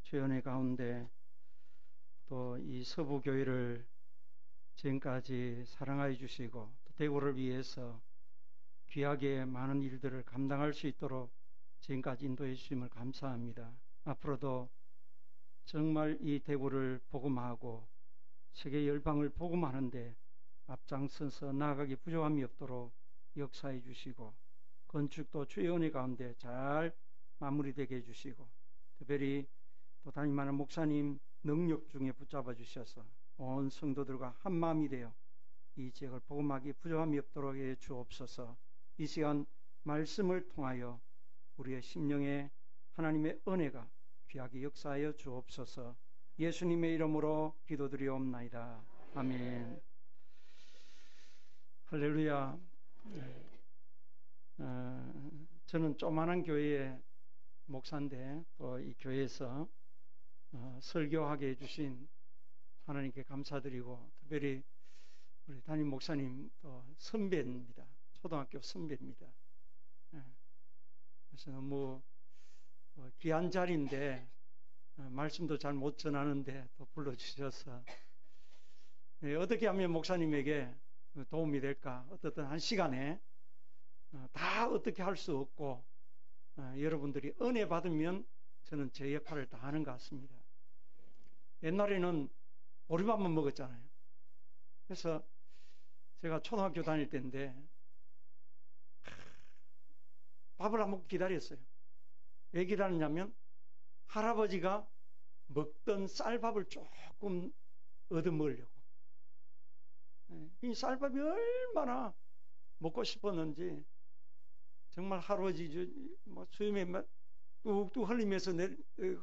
주의 은혜 가운데 또 이 서부교회를 지금까지 사랑하여 주시고 또 대구를 위해서 귀하게 많은 일들을 감당할 수 있도록 지금까지 인도해 주심을 감사합니다. 앞으로도 정말 이 대구를 복음하고 세계 열방을 복음하는데 앞장서서 나아가기 부족함이 없도록 역사해 주시고 건축도 주의 은혜 가운데 잘 마무리되게 해주시고 특별히 또 담임하는 목사님 능력 중에 붙잡아 주셔서 온 성도들과 한 마음이 되어 이 지역을 복음하기 부족함이 없도록 해 주옵소서. 이 시간 말씀을 통하여 우리의 심령에 하나님의 은혜가 귀하게 역사하여 주옵소서. 예수님의 이름으로 기도드리옵나이다. 아멘. 할렐루야. 저는 조그마한 교회의 목사인데 또 이 교회에서 설교하게 해주신 하나님께 감사드리고 특별히 우리 담임 목사님 또 선배입니다. 초등학교 선배입니다. 그래서 너무 귀한 자리인데 말씀도 잘 못 전하는데 또 불러주셔서 어떻게 하면 목사님에게 도움이 될까? 어떻든 한 시간에 다 어떻게 할 수 없고 여러분들이 은혜 받으면 저는 제 역할을 다 하는 것 같습니다. 옛날에는 보리밥만 먹었잖아요. 그래서 제가 초등학교 다닐 때인데 밥을 안 먹고 기다렸어요. 왜 기다렸냐면 할아버지가 먹던 쌀밥을 조금 얻어 먹으려고. 이 쌀밥이 얼마나 먹고 싶었는지 정말 할아버지 수염에 뚝뚝 흘리면서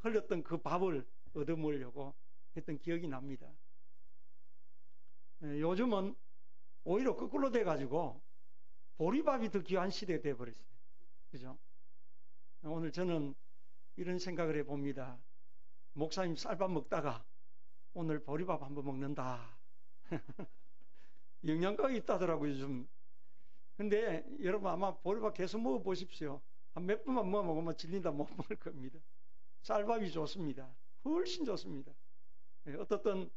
흘렸던 그 밥을 얻어 먹으려고 했던 기억이 납니다. 요즘은 오히려 거꾸로 돼가지고 보리밥이 더 귀한 시대가 돼버렸어요. 그죠? 오늘 저는 이런 생각을 해봅니다. 목사님 쌀밥 먹다가 오늘 보리밥 한번 먹는다. 영양가가 있다더라고요, 요즘. 근데 여러분 아마 보리밥 계속 먹어보십시오. 한 몇 번만 먹으면 질린다 못 먹을 겁니다. 쌀밥이 좋습니다. 훨씬 좋습니다. 어떻든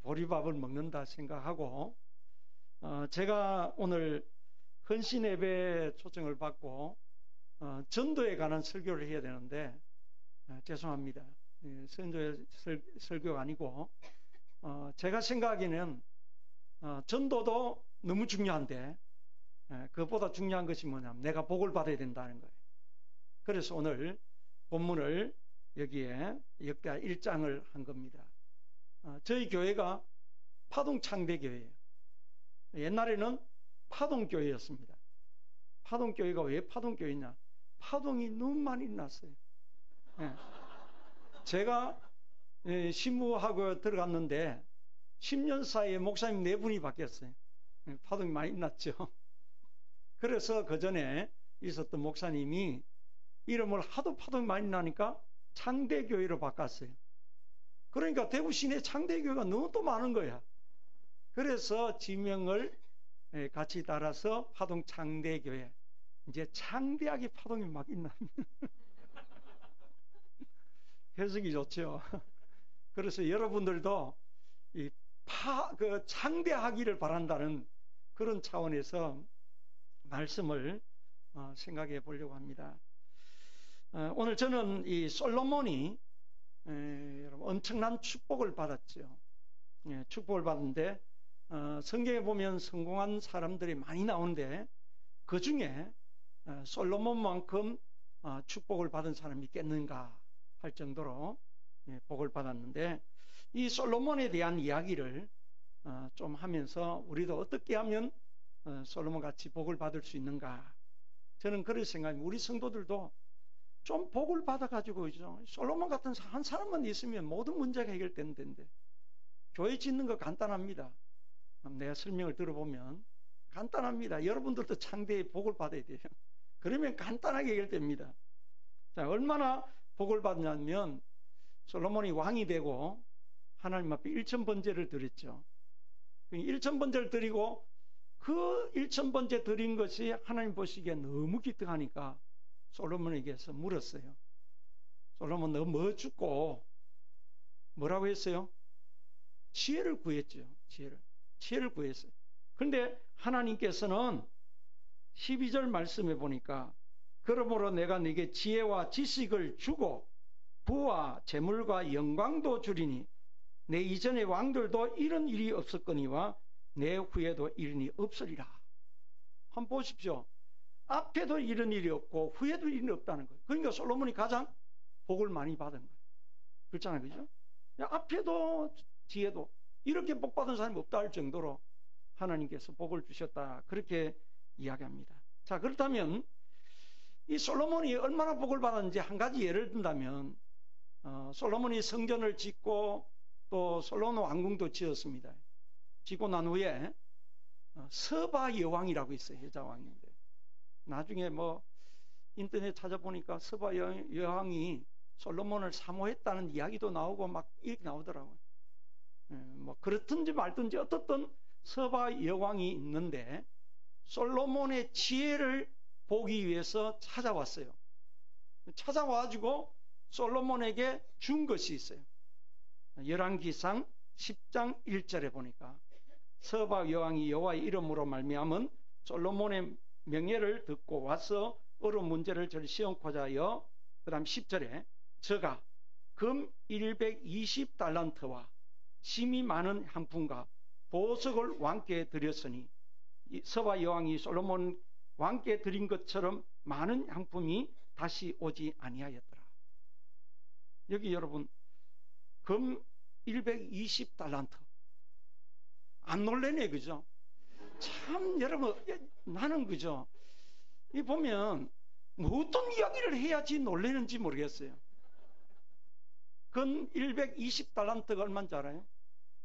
보리밥을 먹는다 생각하고 제가 오늘 헌신 예배 초청을 받고 전도에 관한 설교를 해야 되는데 죄송합니다. 선도의 설교가 아니고 제가 생각하기에는 전도도 너무 중요한데 그것보다 중요한 것이 뭐냐면 내가 복을 받아야 된다는 거예요. 그래서 오늘 본문을 여기에 역대하 1장을 한 겁니다. 저희 교회가 파동창대교회예요. 옛날에는 파동교회였습니다. 파동교회가 왜 파동교회냐? 파동이 너무 많이 났어요. 제가 신무하고 들어갔는데 10년 사이에 목사님 4분이 바뀌었어요. 파동이 많이 났죠. 그래서 그 전에 있었던 목사님이 이름을 하도 파동이 많이 나니까 창대교회로 바꿨어요. 그러니까 대구 시내 창대교회가 너무 또 많은 거야. 그래서 지명을 같이 따라서 파동 창대교회. 이제 창대하게 파동이 막 있나. 해석이 좋죠. 그래서 여러분들도 창대하기를 바란다는 그런 차원에서 말씀을 생각해 보려고 합니다. 오늘 저는 이 솔로몬이 엄청난 축복을 받았죠. 축복을 받는데 성경에 보면 성공한 사람들이 많이 나오는데 그 중에 솔로몬만큼 축복을 받은 사람이 있겠는가 할 정도로 복을 받았는데 이 솔로몬에 대한 이야기를 좀 하면서 우리도 어떻게 하면 솔로몬 같이 복을 받을 수 있는가. 저는 그런 생각입니다. 우리 성도들도 좀 복을 받아가지고 솔로몬 같은 한 사람만 있으면 모든 문제가 해결되는 데인데 교회 짓는 거 간단합니다. 내가 설명을 들어보면 간단합니다. 여러분들도 창대의 복을 받아야 돼요. 그러면 간단하게 해결됩니다. 자, 얼마나 복을 받냐면 솔로몬이 왕이 되고 하나님 앞에 1000번제를 드렸죠. 1000번제를 드리고 그 1000번제 드린 것이 하나님 보시기에 너무 기특하니까 솔로몬에게서 물었어요. 솔로몬 너 뭐 죽고 뭐라고 했어요? 지혜를 구했죠. 지혜를 구했어요. 그런데 하나님께서는 12절 말씀에 보니까 그러므로 내가 네게 지혜와 지식을 주고 부와 재물과 영광도 주리니 내 이전의 왕들도 이런 일이 없었거니와 내 후에도 이런 일이 없으리라. 한번 보십시오. 앞에도 이런 일이 없고 후에도 이런 일이 없다는 거예요. 그러니까 솔로몬이 가장 복을 많이 받은 거예요. 그렇잖아요. 그죠? 앞에도 뒤에도 이렇게 복 받은 사람이 없다 할 정도로 하나님께서 복을 주셨다. 그렇게 이야기합니다. 자, 그렇다면 이 솔로몬이 얼마나 복을 받았는지 한 가지 예를 든다면 솔로몬이 성전을 짓고 또 솔로몬 왕궁도 지었습니다. 짓고 난 후에 서바 여왕이라고 있어요. 여자 왕인데 나중에 뭐 인터넷 찾아보니까 서바 여왕이 솔로몬을 사모했다는 이야기도 나오고 막 이렇게 나오더라고요. 뭐 그렇든지 말든지 어떻든 서바 여왕이 있는데 솔로몬의 지혜를 보기 위해서 찾아왔어요. 찾아와가지고 솔로몬에게 준 것이 있어요. 열왕기상 10장 1절에 보니까 서바 여왕이 여호와의 이름으로 말미암은 솔로몬의 명예를 듣고 와서 어려운 문제를 저를 시험코자 하여 그 다음 10절에 저가 금 120달란트와 심이 많은 향품과 보석을 왕께 드렸으니 서바 여왕이 솔로몬 왕께 드린 것처럼 많은 향품이 다시 오지 아니하였더라. 여기 여러분 금 120달란트 안 놀래네, 그죠? 참 여러분 나는 그죠? 이 보면 뭐 어떤 이야기를 해야지 놀래는지 모르겠어요. 금 120달란트가 얼마인지 알아요?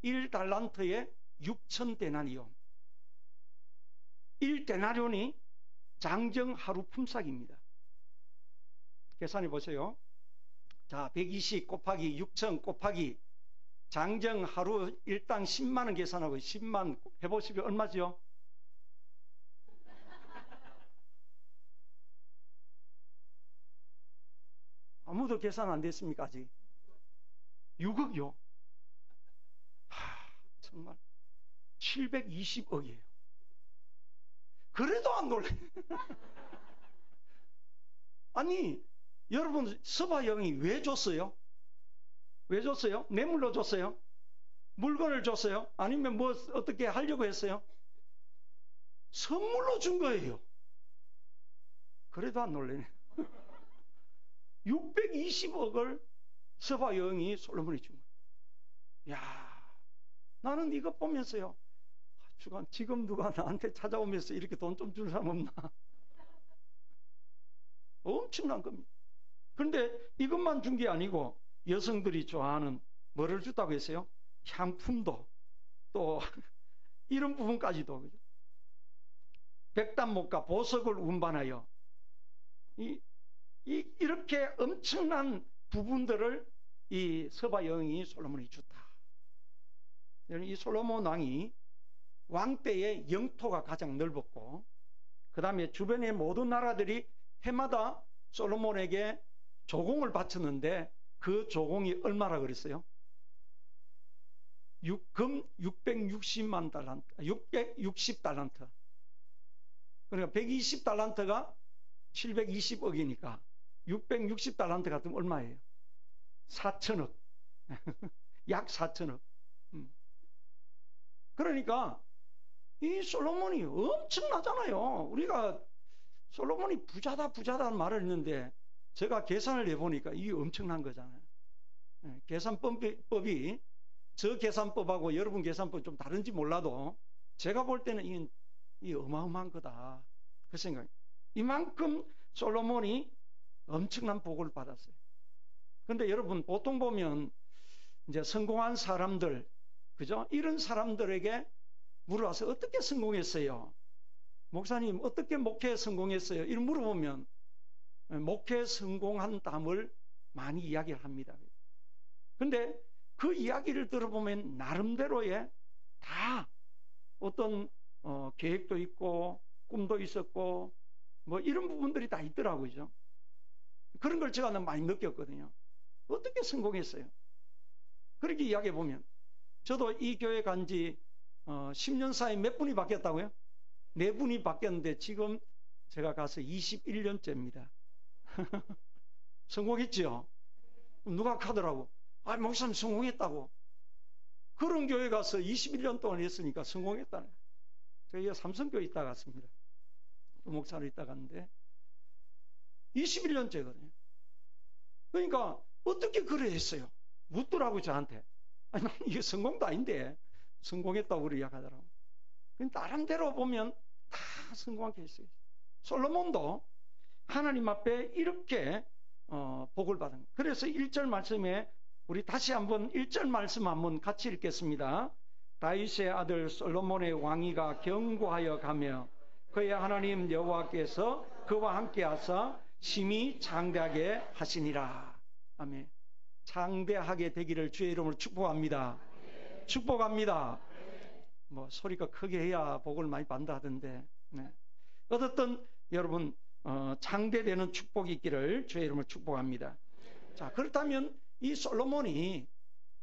1달란트에 6,000데나리온. 1데나리온이 장정 하루 품삯입니다. 계산해 보세요. 자, 120 곱하기 6,000 곱하기 장정 하루 일당 10만 원 계산하고 10만 해보시면 얼마죠? 아무도 계산 안 됐습니까 아직? 6억이요. 정말 720억이에요. 그래도 안 놀래. 아니 여러분 서바 여왕이 왜 줬어요? 왜 줬어요? 뇌물로 줬어요? 물건을 줬어요? 아니면 뭐 어떻게 하려고 했어요? 선물로 준 거예요. 그래도 안 놀래네. 620억을 서바 여왕이 솔로몬이 준 거예요. 야, 나는 이거 보면서요. 주간 지금 누가 나한테 찾아오면서 이렇게 돈 좀 줄 사람 없나? 엄청난 겁니다. 그런데 이것만 준 게 아니고 여성들이 좋아하는 뭐를 줬다고 했어요? 향품도 또 이런 부분까지도 그죠? 백단목과 보석을 운반하여 이렇게 엄청난 부분들을 이 서바 여왕이 솔로몬이 줬다. 이 솔로몬 왕이 왕 때의 영토가 가장 넓었고 그 다음에 주변의 모든 나라들이 해마다 솔로몬에게 조공을 바쳤는데 그 조공이 얼마라 그랬어요? 금 660만 달란트, 660달란트. 그러니까 120달란트가 720억이니까 660달란트 같으면 얼마예요? 4천억. 약 4천억. 그러니까 이 솔로몬이 엄청나잖아요. 우리가 솔로몬이 부자다는 말을 했는데 제가 계산을 해보니까 이게 엄청난 거잖아요. 계산법이 저 계산법하고 여러분 계산법이 좀 다른지 몰라도 제가 볼 때는 이 어마어마한 거다. 그 생각. 이만큼 솔로몬이 엄청난 복을 받았어요. 그런데 여러분 보통 보면 이제 성공한 사람들, 그죠? 이런 사람들에게 물어와서 어떻게 성공했어요? 목사님 어떻게 목회에 성공했어요? 이런 물어보면 목회에 성공한 담을 많이 이야기를 합니다. 그런데 그 이야기를 들어보면 나름대로의 다 어떤 계획도 있고 꿈도 있었고 뭐 이런 부분들이 다 있더라고요. 그런 걸 제가 많이 느꼈거든요. 어떻게 성공했어요? 그렇게 이야기해 보면 저도 이 교회 간지 10년 사이 몇 분이 바뀌었다고요? 4분이 바뀌었는데 지금 제가 가서 21년째입니다. 성공했죠? 누가 가더라고. 아, 목사님 성공했다고. 그런 교회 가서 21년 동안 했으니까 성공했다는 거예요. 저희가 삼성교회 있다 갔습니다. 또 목사로 있다 갔는데 21년째거든요. 그러니까 어떻게 그래 했어요? 묻더라고 저한테. 아니, 나는 이게 성공도 아닌데 성공했다고 그래 이야기하더라고. 나름대로 보면 다 성공하게 했어요. 솔로몬도 하나님 앞에 이렇게 복을 받은 거예요. 그래서 1절 말씀에 우리 다시 한번 1절 말씀 한번 같이 읽겠습니다. 다윗의 아들 솔로몬의 왕위가 견고하여 가며 그의 하나님 여호와께서 그와 함께 하사 심히 장대하게 하시니라. 아멘. 장대하게 되기를 주의 이름으로 축복합니다. 축복합니다. 뭐 소리가 크게 해야 복을 많이 받는다 하던데, 네. 어떻든 여러분 장대되는 축복이 있기를 주의 이름으로 축복합니다. 자, 그렇다면 이 솔로몬이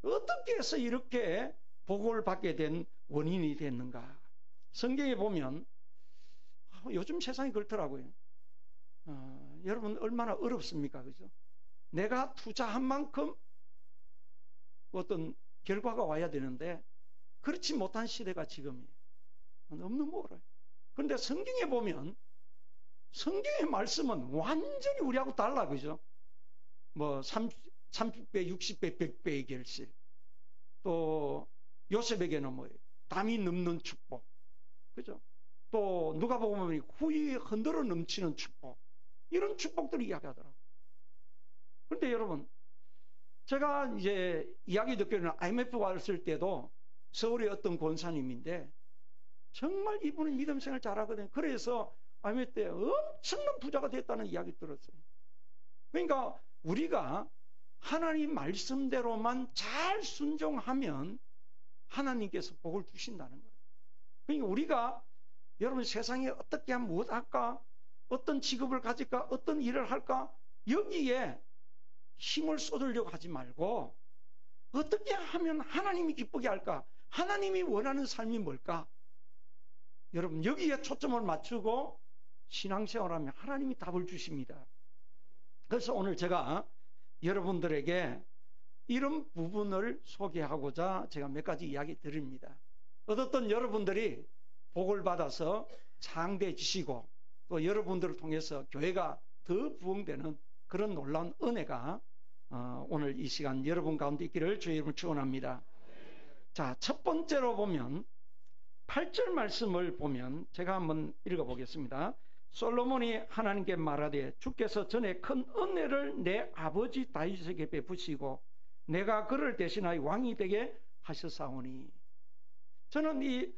어떻게 해서 이렇게 복을 받게 된 원인이 됐는가? 성경에 보면 요즘 세상이 그렇더라고요. 여러분 얼마나 어렵습니까? 그죠? 내가 투자한 만큼 어떤 결과가 와야 되는데 그렇지 못한 시대가 지금이에요. 너무 어려워요. 그런데 성경에 보면 성경의 말씀은 완전히 우리하고 달라. 그죠? 뭐 30배, 60배, 100배의 결실. 또 요셉에게는 뭐 담이 넘는 축복. 그죠? 또 누가 보면 후에 흔들어 넘치는 축복. 이런 축복들을 이야기하더라고요. 그런데 여러분, 제가 이제 이야기 듣기로는 IMF 왔을 때도 서울의 어떤 권사님인데 정말 이분은 믿음 생활 잘하거든요. 그래서 IMF 때 엄청난 부자가 됐다는 이야기 들었어요. 그러니까 우리가 하나님 말씀대로만 잘 순종하면 하나님께서 복을 주신다는 거예요. 그러니까 우리가 여러분 세상에 어떻게 하면 무엇 할까? 어떤 직업을 가질까? 어떤 일을 할까? 여기에 힘을 쏟으려고 하지 말고 어떻게 하면 하나님이 기쁘게 할까? 하나님이 원하는 삶이 뭘까? 여러분 여기에 초점을 맞추고 신앙생활하면 하나님이 답을 주십니다. 그래서 오늘 제가 여러분들에게 이런 부분을 소개하고자 제가 몇 가지 이야기 드립니다. 어떻든 여러분들이 복을 받아서 장대해지시고 또 여러분들을 통해서 교회가 더 부흥되는 그런 놀라운 은혜가 오늘 이 시간 여러분 가운데 있기를 주의 이름으로 축원합니다. 자, 첫 번째로 보면 8절 말씀을 보면 제가 한번 읽어보겠습니다. 솔로몬이 하나님께 말하되 주께서 전에 큰 은혜를 내 아버지 다윗에게 베푸시고 내가 그를 대신하여 왕이 되게 하셨사오니. 저는 이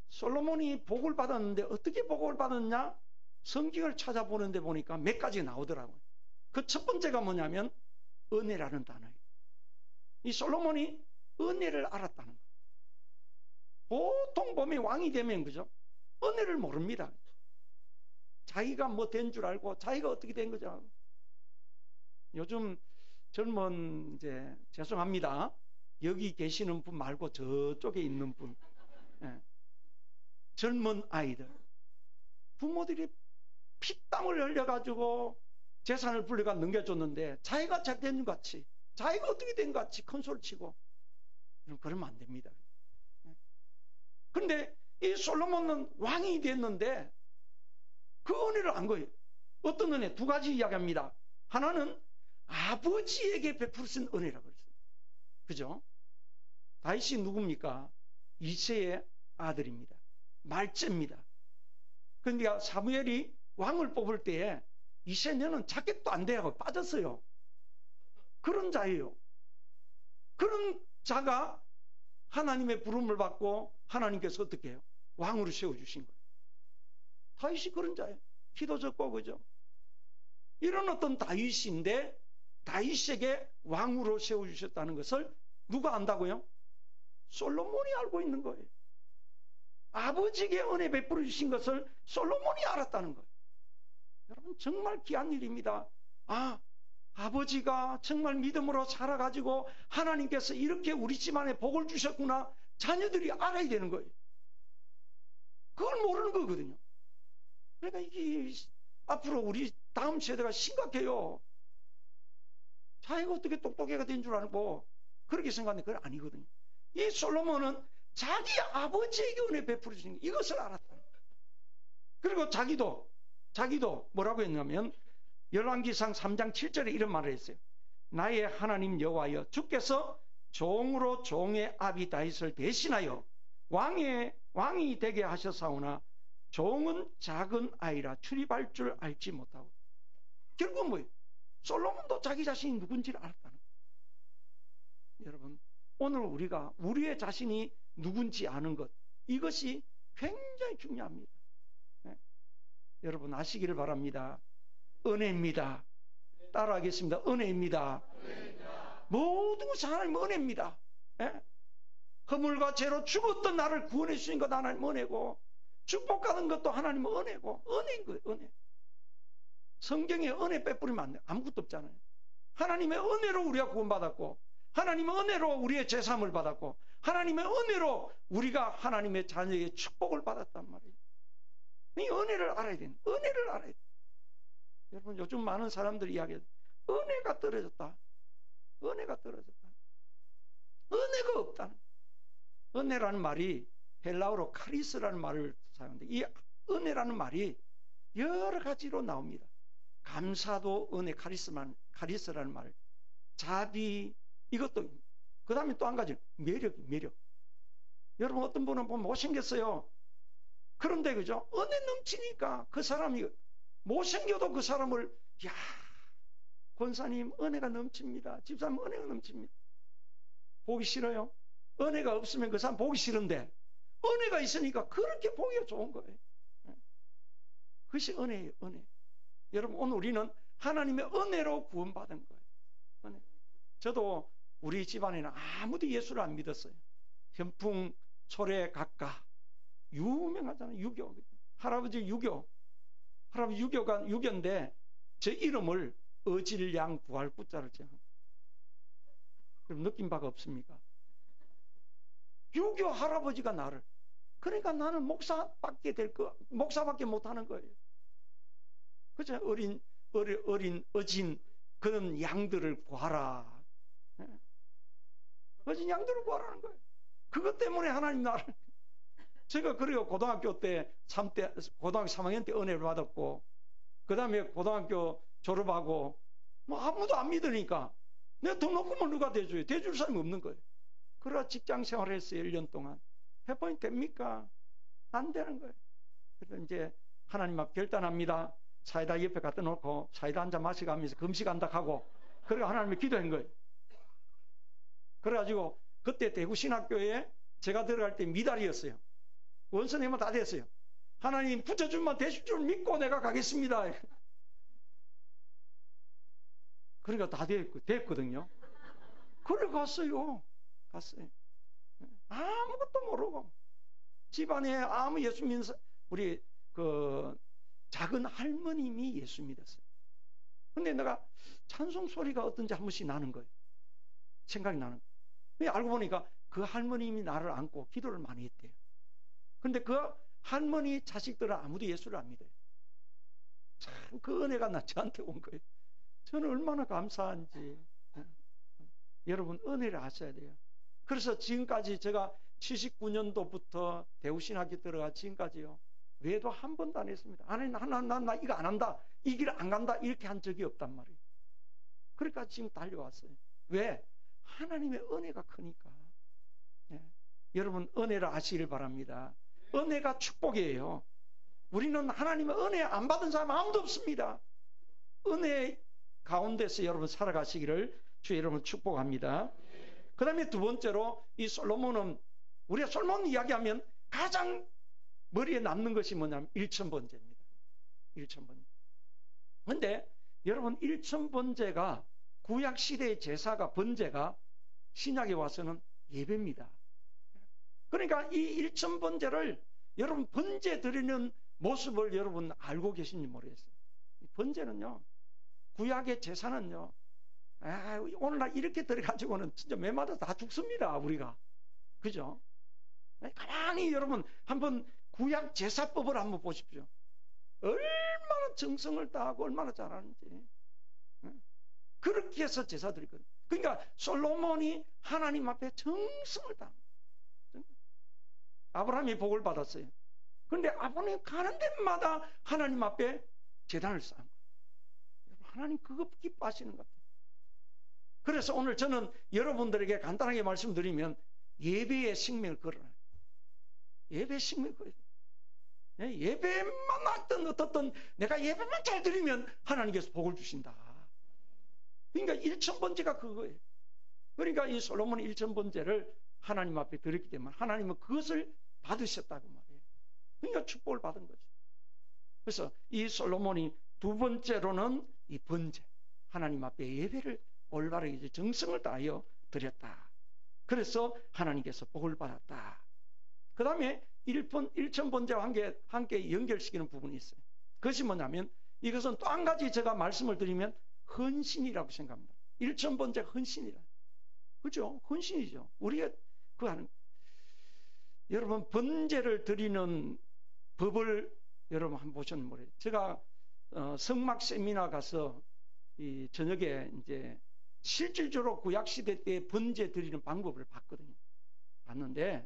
솔로몬이 복을 받았는데 어떻게 복을 받았냐? 성경을 찾아보는데 보니까 몇 가지 나오더라고요. 그 첫 번째가 뭐냐면 은혜라는 단어예요. 이 솔로몬이 은혜를 알았다는 거예요. 보통 보면 왕이 되면 그죠? 은혜를 모릅니다. 자기가 뭐 된 줄 알고 자기가 어떻게 된 거죠. 요즘 젊은 이제 죄송합니다. 여기 계시는 분 말고 저쪽에 있는 분, 젊은 아이들 부모들이 피땀을 흘려가지고 재산을 불려가 넘겨줬는데 자기가 잘 된 것 같이 자기가 어떻게 된 것 같이 큰 소리 치고 그러면 안 됩니다. 그런데 이 솔로몬은 왕이 됐는데 그 은혜를 안 거예요. 어떤 은혜? 두 가지 이야기합니다. 하나는 아버지에게 베푸신 은혜라고 그랬어요. 그죠? 다윗이 누굽니까? 이새의 아들입니다. 말째입니다. 그러니까 사무엘이 왕을 뽑을 때에 이새는 자격도 안 돼하고 빠졌어요. 그런 자예요. 그런 자가 하나님의 부름을 받고 하나님께서 어떻게 해요? 왕으로 세워주신 거예요. 다윗이 그런 자예요. 키도 적고 그죠? 이런 어떤 다윗인데 다윗에게 왕으로 세워주셨다는 것을 누가 안다고요? 솔로몬이 알고 있는 거예요. 아버지에게 은혜 베풀어 주신 것을 솔로몬이 알았다는 거예요. 여러분 정말 귀한 일입니다. 아, 아버지가 정말 믿음으로 살아가지고 하나님께서 이렇게 우리 집안에 복을 주셨구나. 자녀들이 알아야 되는 거예요. 그걸 모르는 거거든요. 그러니까 이게 앞으로 우리 다음 세대가 심각해요. 자기가 어떻게 똑똑해가 된 줄 알고 그렇게 생각하는데 그건 아니거든요. 이 솔로몬은 자기 아버지에게 은혜 베풀어 주신 이것을 알았다. 그리고 자기도 뭐라고 했냐면 열왕기상 3장 7절에 이런 말을 했어요. 나의 하나님 여호와여, 주께서 종으로 종의 아비 다윗을 대신하여 왕이 되게 하셨사오나 종은 작은 아이라 출입할 줄 알지 못하고. 결국은 뭐예요? 솔로몬도 자기 자신이 누군지를 알았다는 거예요. 여러분, 오늘 우리가 우리의 자신이 누군지 아는 것, 이것이 굉장히 중요합니다. 네? 여러분 아시기를 바랍니다. 은혜입니다. 따라하겠습니다. 은혜입니다. 모든 것이 하나님 은혜입니다. 네? 허물과 죄로 죽었던 나를 구원해 주신 것 하나님 은혜고, 축복하는 것도 하나님 은혜고, 은혜인 거예요. 은혜. 성경에 은혜 빼뿌리면 안 돼요. 아무것도 없잖아요. 하나님의 은혜로 우리가 구원받았고, 하나님의 은혜로 우리의 제삼을 받았고, 하나님의 은혜로 우리가 하나님의 자녀의 축복을 받았단 말이에요. 이 은혜를 알아야 돼요. 은혜를 알아야 돼요. 여러분 요즘 많은 사람들이 이야기해요. 은혜가 떨어졌다. 은혜가 떨어졌다. 은혜가 없다는. 은혜라는 말이 헬라어로 카리스라는 말을 사용하는데, 이 은혜라는 말이 여러 가지로 나옵니다. 감사도 은혜, 카리스라는 말, 자비, 이것도, 그 다음에 또 한 가지, 매력. 여러분 어떤 분은 보면 못생겼어요. 그런데 그죠? 은혜 넘치니까 그 사람이 못생겨도 그 사람을, 야, 권사님 은혜가 넘칩니다. 집사님 은혜가 넘칩니다. 보기 싫어요? 은혜가 없으면 그 사람 보기 싫은데, 은혜가 있으니까 그렇게 보기가 좋은 거예요. 그것이 은혜예요. 은혜. 여러분 오늘 우리는 하나님의 은혜로 구원받은 거예요. 은혜. 저도 우리 집안에는 아무도 예수를 안 믿었어요. 현풍 소래 각가 유명하잖아요. 유교. 할아버지 유교가 유교인데 제 이름을 어질양 부활구자를 정한. 그럼 느낀 바가 없습니까? 유교 할아버지가 나를, 그러니까 나는 목사밖에 못하는 거예요. 그죠? 어진 그런 양들을 구하라. 어진 양들을 구하라는 거예요. 그것 때문에 하나님 나를. 제가 그래요. 고등학교 3학년 때 은혜를 받았고, 그 다음에 고등학교 졸업하고, 뭐 아무도 안 믿으니까 내가 더 높으면 누가 대줘요? 대줄 사람이 없는 거예요. 그러다 직장 생활을 했어요. 1년 동안. 해보니 됩니까? 안 되는 거예요. 그래서 이제 하나님 앞 결단합니다. 사이다 옆에 갖다 놓고 사이다 한잔 마시가면서 금식한다 하고, 그래 하나님께 기도한 거예요. 그래가지고 그때 대구신학교에 제가 들어갈 때 미달이었어요. 원선생님은 다 됐어요. 하나님 붙여주면 되실 줄 믿고 내가 가겠습니다. 그러니까 다 됐거든요. 그래 갔어요. 아무것도 모르고 집안에 아무 예수 믿는 우리 그 작은 할머님이 예수 믿었어요. 근데 내가 찬송 소리가 어떤지 한 번씩 나는 거예요. 생각이 나는 거예요. 알고 보니까 그 할머님이 나를 안고 기도를 많이 했대요. 근데 그 할머니 자식들은 아무도 예수를 안 믿어요. 참 그 은혜가 저한테 온 거예요. 저는 얼마나 감사한지. 여러분 은혜를 아셔야 돼요. 그래서 지금까지 제가 79년도부터 대우신학교 들어가 지금까지요, 외도 한 번도 안 했습니다. 아니 나 이거 안 한다, 이 길 안 간다, 이렇게 한 적이 없단 말이에요. 그러니까 지금 달려왔어요. 왜? 하나님의 은혜가 크니까. 네. 여러분 은혜를 아시길 바랍니다. 은혜가 축복이에요. 우리는 하나님의 은혜 안 받은 사람 아무도 없습니다. 은혜 가운데서 여러분 살아가시기를 주 여러분 축복합니다. 그 다음에 두 번째로 이 솔로몬은, 우리가 솔로몬 이야기하면 가장 머리에 남는 것이 뭐냐면 일천번제입니다. 일천번제. 근데 여러분 일천번제가 구약시대의 제사가, 번제가 신약에 와서는 예배입니다. 그러니까 이 일천번제를 여러분 번제 드리는 모습을 여러분 알고 계신지 모르겠어요. 번제는요, 구약의 제사는요, 오늘날 이렇게 들어가지고는 진짜 매마다 다 죽습니다, 우리가. 그죠? 가만히 여러분 한번 구약 제사법을 한번 보십시오. 얼마나 정성을 다하고 얼마나 잘하는지. 그렇게 해서 제사 드리거든요. 그러니까 솔로몬이 하나님 앞에 정성을 다합니다. 아브라함이 복을 받았어요. 그런데 아브라함이 가는 데마다 하나님 앞에 제단을 쌓은 거예요. 하나님 그거 기뻐하시는 것 같아요. 그래서 오늘 저는 여러분들에게 간단하게 말씀드리면 예배의 생명을 걸어라. 예배의 생명을 걸어야 돼요. 예배만 하든 어떻든 내가 예배만 잘 드리면 하나님께서 복을 주신다. 그러니까 일천번제가 그거예요. 그러니까 이 솔로몬이 일천번제를 하나님 앞에 드렸기 때문에 하나님은 그것을 받으셨다고 말해요. 그러니까 축복을 받은 거죠. 그래서 이 솔로몬이 두 번째로는 이 번제, 하나님 앞에 예배를 올바르게 정성을 다하여 드렸다. 그래서 하나님께서 복을 받았다. 그 다음에 일천번제와 함께 연결시키는 부분이 있어요. 그것이 뭐냐면 이것은 또 한 가지 제가 말씀을 드리면 헌신이라고 생각합니다. 일천번제가 헌신이라. 그죠? 헌신이죠. 우리가 그 하는. 여러분, 번제를 드리는 법을 여러분 한번 보셨는 모르겠어요. 제가 성막 세미나 가서 이 저녁에 이제 실질적으로 구약시대 때 번제 드리는 방법을 봤거든요. 봤는데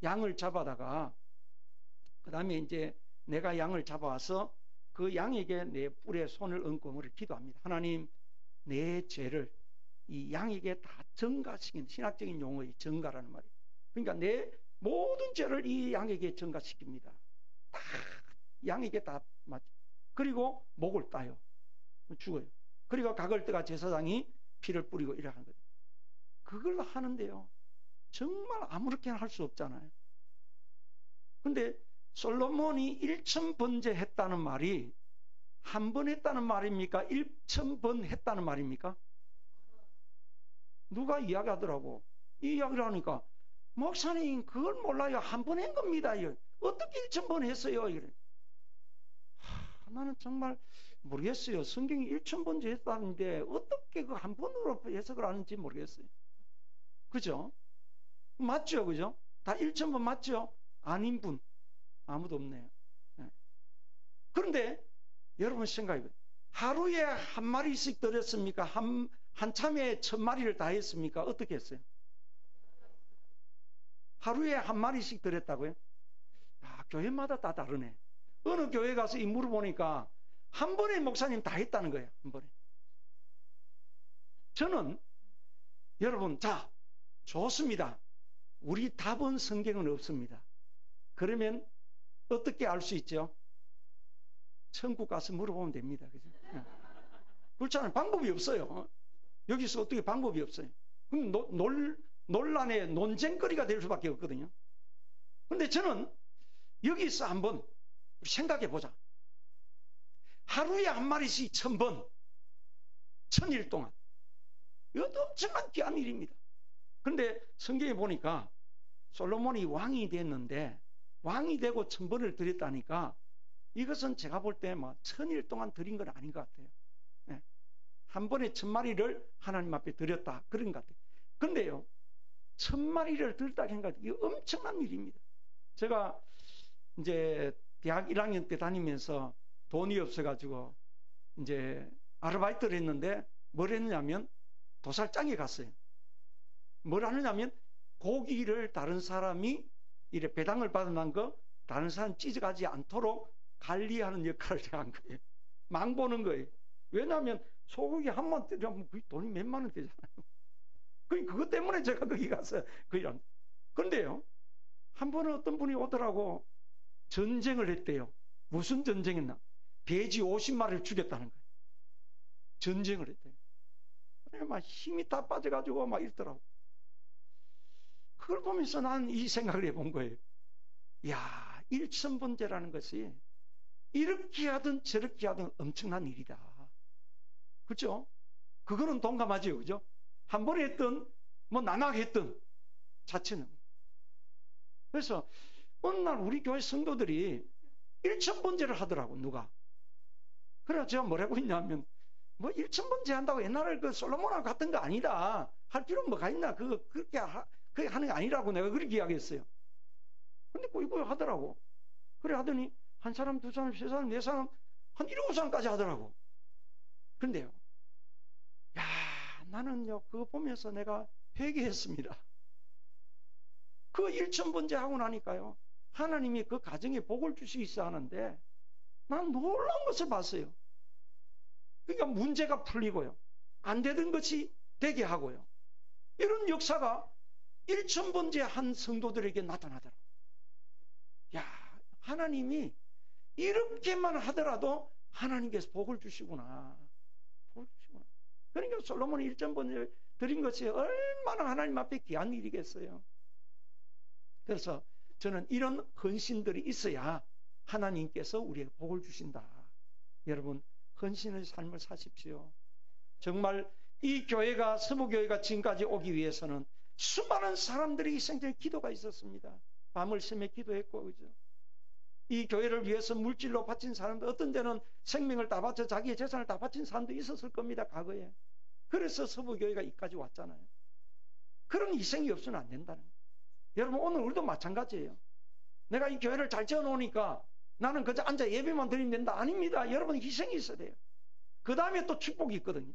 양을 잡아다가 그 다음에 이제 내가 양을 잡아와서 그 양에게 내 뿔에 손을 얹고 뭐를 기도합니다. 하나님, 내 죄를 이 양에게 다 전가시킨, 신학적인 용어의 전가라는 말이에요. 그러니까 내 모든 죄를 이 양에게 전가시킵니다. 다 양에게 다 맞죠. 그리고 목을 따요. 죽어요. 그리고 가글 때가 제사장이 피를 뿌리고 이래 하는 거예요. 그걸 하는데요, 정말 아무렇게나 할 수 없잖아요. 근데 솔로몬이 일천번제 했다는 말이 한 번 했다는 말입니까? 일천번 했다는 말입니까? 누가 이야기하더라고. 이 이야기를 하니까 목사님 그걸 몰라요. 한 번 한 겁니다. 어떻게 일천번 했어요? 이래. 나는 정말 모르겠어요. 성경이 일천번제 했다는데 어떻게 그 한 번으로 해석을 하는지 모르겠어요. 그죠? 맞죠? 그죠? 다 일천번 맞죠? 아닌 분 아무도 없네요. 네. 그런데 여러분 생각해봐요. 하루에 한 마리씩 드렸습니까? 한참에 1000마리를 다 했습니까? 어떻게 했어요? 하루에 한 마리씩 드렸다고요? 교회마다 다 다르네. 어느 교회 가서 이 물어보니까 한 번에 목사님 다 했다는 거예요. 한 번에. 저는 여러분, 자, 좋습니다. 우리 답은 성경은 없습니다. 그러면 어떻게 알 수 있죠? 천국 가서 물어보면 됩니다. 그죠? 그렇잖아요. 방법이 없어요. 여기서 어떻게 방법이 없어요. 그럼 논란의 논쟁거리가 될 수밖에 없거든요. 그런데 저는 여기서 한번 생각해 보자. 하루에 한 마리씩 1000번, 1000일 동안. 이것도 엄청난 귀한 일입니다. 그런데 성경에 보니까 솔로몬이 왕이 됐는데 왕이 되고 1000번을 드렸다니까 이것은 제가 볼 때 뭐 1000일 동안 드린 건 아닌 것 같아요. 네. 한 번에 1000마리를 하나님 앞에 드렸다. 그런 것 같아요. 그런데요, 1000마리를 드렸다 하는 것 이거 엄청난 일입니다. 제가 이제 대학 1학년 때 다니면서 돈이 없어가지고 이제 아르바이트를 했는데 뭘 했냐면 도살장에 갔어요. 뭘 하느냐면 고기를 다른 사람이 이래 배당을 받아난 거 다른 사람 찢어가지 않도록 관리하는 역할을 한 거예요. 망보는 거예요. 왜냐하면 소고기 한 번 때리면 돈이 몇만 원 되잖아요. 그것 때문에 제가 거기 가서 그 일을. 그런데요, 한 번은 어떤 분이 오더라고. 전쟁을 했대요. 무슨 전쟁했나? 돼지 50마리를 죽였다는 거예요. 전쟁을 했대요. 막 힘이 다 빠져가지고 막 이러더라고. 그걸 보면서 난 이 생각을 해본 거예요. 이야, 일천번제라는 것이 이렇게 하든 저렇게 하든 엄청난 일이다. 그렇죠? 그거는 동감하죠. 그죠? 한 번에 했든 뭐 나눠 했든 자체는. 그래서 어느 날 우리 교회 성도들이 일천번제를 하더라고. 누가. 그래서 제가 뭐라고 했냐면 뭐 1,000번째 한다고 옛날에 그 솔로몬하고 같은 거 아니다. 할 필요는 뭐가 있나. 그렇게 하는 게 아니라고 내가 그렇게 이야기했어요. 근데 이거 하더라고. 그래 하더니 한 사람, 두 사람, 세 사람, 네 사람, 한 7사람까지 하더라고. 근데요. 야, 나는요, 그거 보면서 내가 회개했습니다. 그 1,000번째 하고 나니까요. 하나님이 그 가정에 복을 주시기 시작하는데 난 놀라운 것을 봤어요. 그러니까 문제가 풀리고요. 안 되던 것이 되게 하고요. 이런 역사가 1,000번째 한 성도들에게 나타나더라고요. 야, 하나님이 이렇게만 하더라도 하나님께서 복을 주시구나. 복을 주시구나. 그러니까 솔로몬이 1,000번째 드린 것이 얼마나 하나님 앞에 귀한 일이겠어요. 그래서 저는 이런 헌신들이 있어야 하나님께서 우리에게 복을 주신다. 여러분, 헌신의 삶을 사십시오. 정말 이 교회가, 서부교회가 지금까지 오기 위해서는 수많은 사람들이 희생적인 기도가 있었습니다. 밤을 새며 기도했고, 그죠? 이 교회를 위해서 물질로 바친 사람도, 어떤 데는 생명을 다 바쳐 자기의 재산을 다 바친 사람도 있었을 겁니다, 과거에. 그래서 서부교회가 이까지 왔잖아요. 그런 희생이 없으면 안 된다는 거예요. 여러분, 오늘 우리도 마찬가지예요. 내가 이 교회를 잘 지어놓으니까 나는 그저 앉아 예배만 드리면 된다. 아닙니다. 여러분 희생이 있어야 돼요. 그 다음에 또 축복이 있거든요.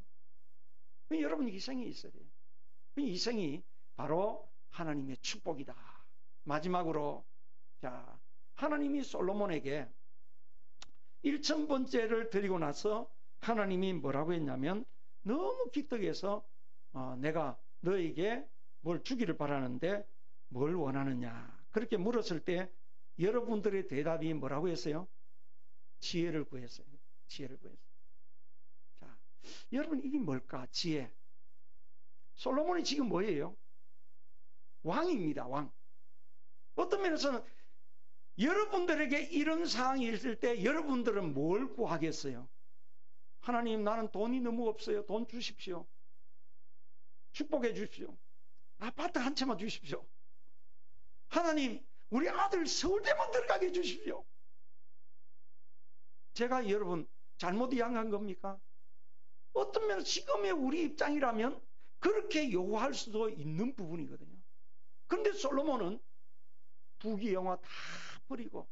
여러분 희생이 있어야 돼요. 희생이 바로 하나님의 축복이다. 마지막으로, 자, 하나님이 솔로몬에게 1,000번째를 드리고 나서 하나님이 뭐라고 했냐면, 너무 기특해서 내가 너에게 뭘 주기를 바라는데 뭘 원하느냐. 그렇게 물었을 때 여러분들의 대답이 뭐라고 했어요? 지혜를 구했어요. 지혜를 구했어요. 자, 여러분 이게 뭘까? 지혜. 솔로몬이 지금 뭐예요? 왕입니다. 왕. 어떤 면에서는 여러분들에게 이런 상황이 있을 때 여러분들은 뭘 구하겠어요? 하나님, 나는 돈이 너무 없어요. 돈 주십시오. 축복해 주십시오. 아파트 한 채만 주십시오. 하나님, 우리 아들 서울대만 들어가게 해주십시오. 제가 여러분 잘못 이해한 겁니까? 어떤 면에서 지금의 우리 입장이라면 그렇게 요구할 수도 있는 부분이거든요. 그런데 솔로몬은 부귀영화 다 버리고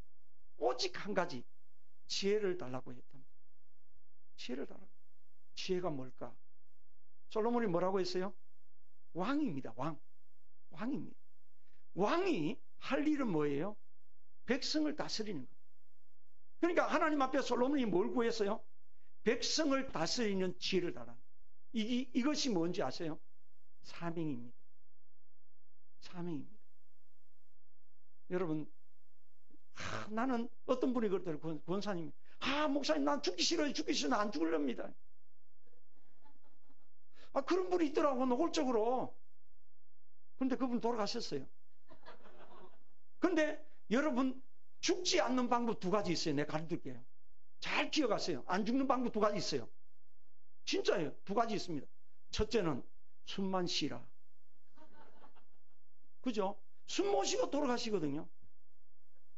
오직 한 가지, 지혜를 달라고 했단 말이에요. 지혜를 달라고. 지혜가 뭘까? 솔로몬이 뭐라고 했어요? 왕입니다. 왕. 왕입니다. 왕이 할 일은 뭐예요? 백성을 다스리는 거예요. 그러니까 하나님 앞에 솔로몬이 뭘 구했어요? 백성을 다스리는 지혜를 달라는 거예요. 이것이 뭔지 아세요? 사명입니다. 사명입니다. 여러분, 나는 어떤 분이 그러더라고요. 권사님, 목사님, 난 죽기 싫어요. 죽기 싫어요. 안 죽으렵니다. 그런 분이 있더라고, 노골적으로. 근데 그분 돌아가셨어요. 근데 여러분, 죽지 않는 방법 2가지 있어요. 내가 가르쳐드릴게요. 잘 기억하세요. 안 죽는 방법 2가지 있어요. 진짜예요. 2가지 있습니다. 첫째는 숨만 쉬라. 그죠? 숨 못 쉬고 돌아가시거든요.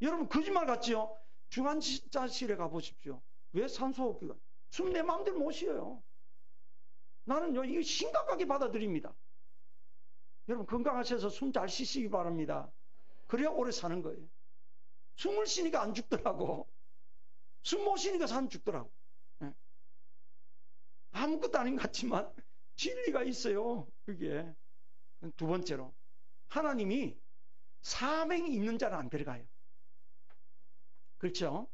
여러분 거짓말 같지요? 중환자실에 가보십시오. 왜 산소호흡기가? 숨 내 마음대로 못 쉬어요. 나는요, 이거 심각하게 받아들입니다. 여러분 건강하셔서 숨 잘 쉬시기 바랍니다. 그래야 오래 사는 거예요. 숨을 쉬니까 안 죽더라고. 숨 못 쉬니까 사람 죽더라고. 네. 아무것도 아닌 것 같지만 진리가 있어요. 그게. 2번째로, 하나님이 사명이 있는 자는 안 데려가요. 그렇죠?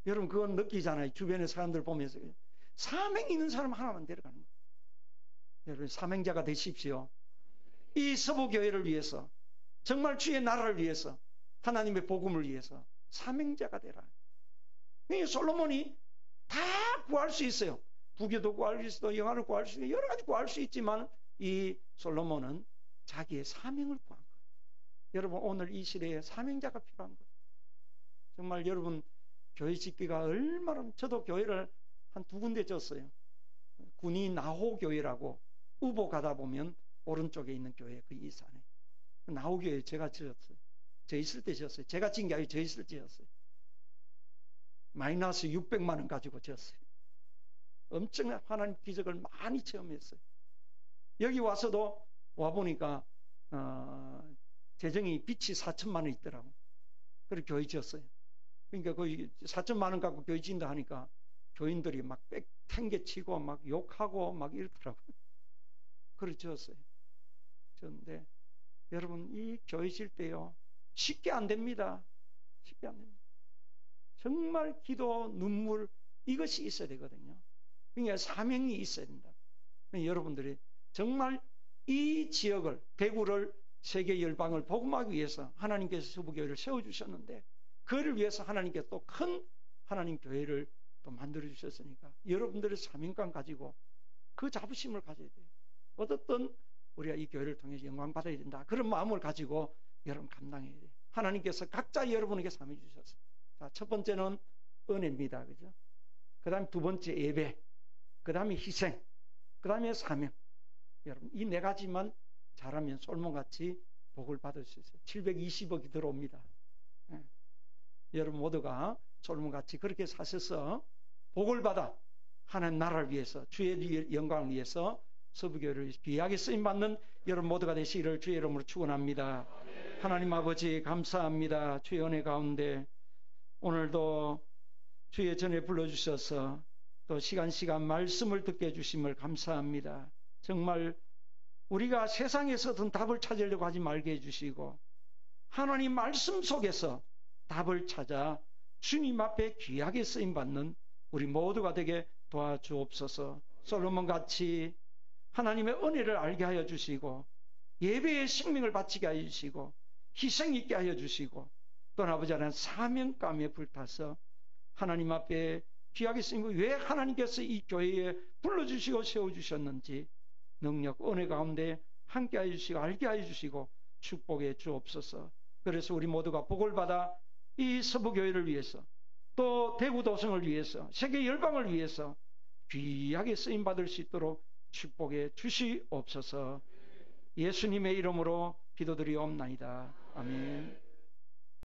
여러분 그건 느끼잖아요. 주변의 사람들 보면서. 사명이 있는 사람 하나만 데려가는 거예요. 여러분 사명자가 되십시오. 이 서부교회를 위해서, 정말 주의 나라를 위해서, 하나님의 복음을 위해서 사명자가 되라. 솔로몬이 다 구할 수 있어요. 부교도 구할 수 있어요. 영화를 구할 수 있어요. 여러 가지 구할 수 있지만 이 솔로몬은 자기의 사명을 구한 거예요. 여러분 오늘 이 시대에 사명자가 필요한 거예요. 정말 여러분 교회 짓기가 얼마나, 저도 교회를 한 2군데 졌어요. 군이 나호교회라고 우보 가다 보면 오른쪽에 있는 교회, 그 이산에 나호교회 제가 지었어요. 저 있을 때 지었어요. 제가 지은 게 아니고 저 있을 때 지었어요. 마이너스 600만 원 가지고 지었어요. 엄청난 하나님 기적을 많이 체험했어요. 여기 와서도 와보니까 재정이 빚이 4천만 원 있더라고. 그래서 교회 지었어요. 그러니까 거의 4천만 원 갖고 교회 지인다 하니까 교인들이 막 땡겨치고 막 욕하고 막 이러더라고요. 그래서 지었어요. 지었는데 여러분, 이 교회 질 때요, 쉽게 안 됩니다. 쉽게 안 됩니다. 정말 기도, 눈물, 이것이 있어야 되거든요. 그러니까 사명이 있어야 된다. 그러니까 여러분들이 정말 이 지역을, 대구를 세계 열방을 복음하기 위해서 하나님께서 서부교회를 세워주셨는데, 그를 위해서 하나님께서 또 큰 하나님 교회를 또 만들어주셨으니까 여러분들의 사명감 가지고 그 자부심을 가져야 돼요. 어떻든 우리가 이 교회를 통해서 영광 받아야 된다. 그런 마음을 가지고 여러분 감당해야 돼요. 하나님께서 각자 여러분에게 사명해 주셨어요. 자, 첫 번째는 은혜입니다. 그죠? 그 다음에 두 번째 예배, 그 다음에 희생, 그 다음에 사명. 여러분, 이 네 가지만 잘하면 솔몬같이 복을 받을 수 있어요. 720억이 들어옵니다. 예. 여러분 모두가 솔몬같이 그렇게 사셔서 복을 받아 하나님 나라를 위해서, 주의 영광을 위해서 서부교회를 귀하게 쓰임받는 여러분 모두가 되시기를 주의 이름으로 축원합니다. 하나님 아버지 감사합니다. 주의 은혜 가운데 오늘도 주의 전에 불러주셔서 또 시간 말씀을 듣게 해주심을 감사합니다. 정말 우리가 세상에서든 답을 찾으려고 하지 말게 해주시고 하나님 말씀 속에서 답을 찾아 주님 앞에 귀하게 쓰임받는 우리 모두가 되게 도와주옵소서. 솔로몬같이 하나님의 은혜를 알게 하여 주시고 예배의 생명을 바치게 하여 주시고 희생 있게 하여 주시고 또 아버지 하나님 사명감에 불타서 하나님 앞에 귀하게 쓰임고 왜 하나님께서 이 교회에 불러주시고 세워주셨는지 능력 은혜 가운데 함께 하여 주시고 알게 하여 주시고 축복해 주옵소서. 그래서 우리 모두가 복을 받아 이 서부교회를 위해서 또 대구 도성을 위해서 세계 열방을 위해서 귀하게 쓰임받을 수 있도록 축복해 주시옵소서. 예수님의 이름으로 기도드리옵나이다. 아멘.